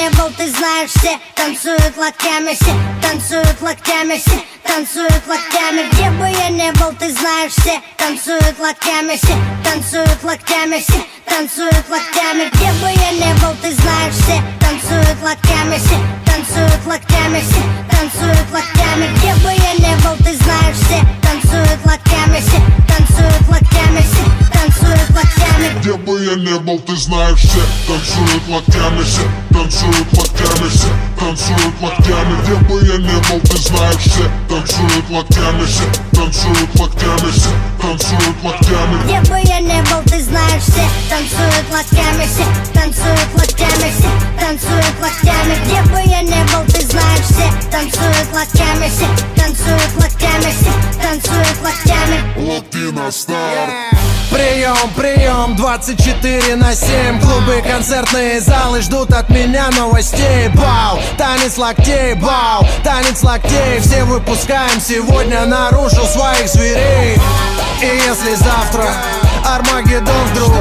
не был, ты знаешь, все танцуют локтями, все танцуют локтями, все танцуют локтями. Где бы я не был, ты знаешь, все танцуют локтями, все танцуют локтями, все танцуют локтями. Где бы я не был, ты знаешь, все танцуют локтями, все танцуют локтями, все танцуют локтями. Где бы я не был, ты знаешь, все танцуют локтями, все танцуют локтями, все танцуют локтями. Где бы я не был, ты знаешь, все танцуют локтями, все танцуют локтями, все танцуют локтями. Где бы я не был, ты знаешь, все танцуют локтями, все танцуют локтями, все танцуют локтями. Где бы я не был, ты знаешь, все танцуют локтями, все танцуют локтями, все танцуют локтями. Где бы я не был, ты знаешь, все танцуют локтями, все танцуют локтями, все танцуют локтями. Локти на старт. Прием, прием, 24/7. Клубы, концертные залы ждут от меня новостей. Бау, танец локтей, бау, танец локтей. Все выпускаем сегодня наружу своих зверей. И если завтра Армагеддон вдруг,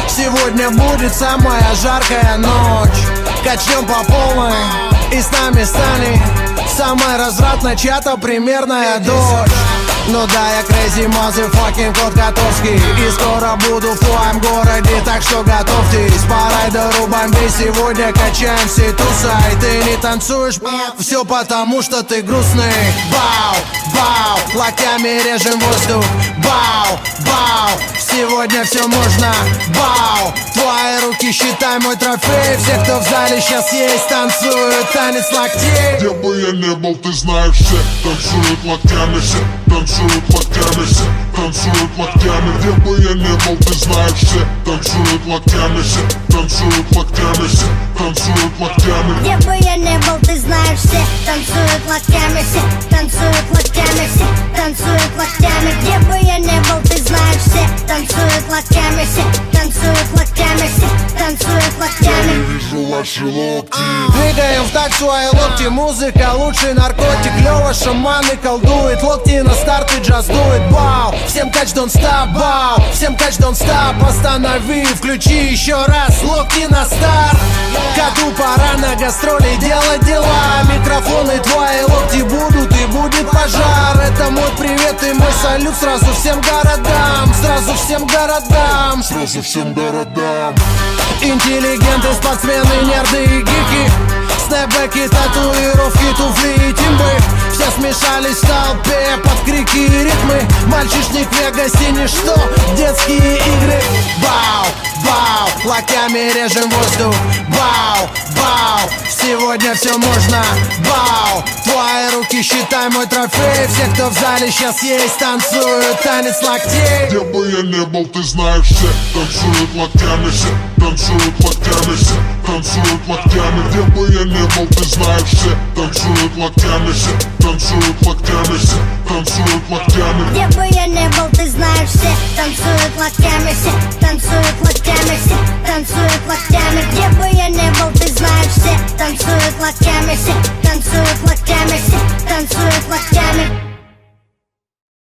сегодня будет самая жаркая ночь. Качнем по полной и с нами станет самая развратная чья-то примерная дочь. Ну да, я crazy motherfucking кот Котовский, и скоро буду в твоем городе, так что готовьтесь. По райдеру бомбей сегодня качаем всей тусой. Ты не танцуешь, все потому что ты грустный. Бау, бау, локтями режем воздух. Бау, бау, сегодня все можно. Бау, твои руки считай мой трофей. Все, кто в зале сейчас есть, танцуют танец локтей. Где бы я не был, ты знаешь, все танцуют локтями, все танцуют локтями, все танцуют локтями. Где бы я не был, ты знаешь, все танцуют локтями, все танцуют локтями, все танцуют локтями. Где бы я не был, ты знаешь, все танцуют локтями, все танцуют локтями, все танцуют локтями. Где бы я не был, ты знаешь, все танцуют локтями, все танцуют локтями, все танцуют локтями. Я вижу ваши локти. Двигаем в такт свои локти, музыка лучший наркотик. Лёва шаманы колдует, локти на старт и джаз дует. Бау, всем кач don't stop, бау, всем кач don't stop. Останови, включи еще раз, локти на старт. Коту пора на гастроли делать дела. Микрофоны твои локти будут и будет пожар. Это мой привет и мой салют сразу всем городам. Сразу всем городам. Сразу всем городам. Интеллигенты, спортсмены, нерды и гики. Снэпбэки, татуировки, туфли и тимбы. Все смешались в толпе под крики и ритмы. Мальчишник в Вегасе ничто, детские игры. Бау, бау, локтями режем воздух. Бау, бау, сегодня все можно. Бау, твои руки считай мой трофей. Все, кто в зале сейчас есть, танцуют танец локтей. Где бы я не был, ты знаешь, все танцуют локтями, все танцуют локтями, все танцуют локтями. Где бы я не был, ты знаешь, все танцуют локтями, все танцуют локтями, все танцуют локтями. Где бы я не был, ты знаешь, все танцуют локтями, все танцуют локтями, все танцуют локтями. Где бы я не был, ты знаешь, все танцуют локтями, все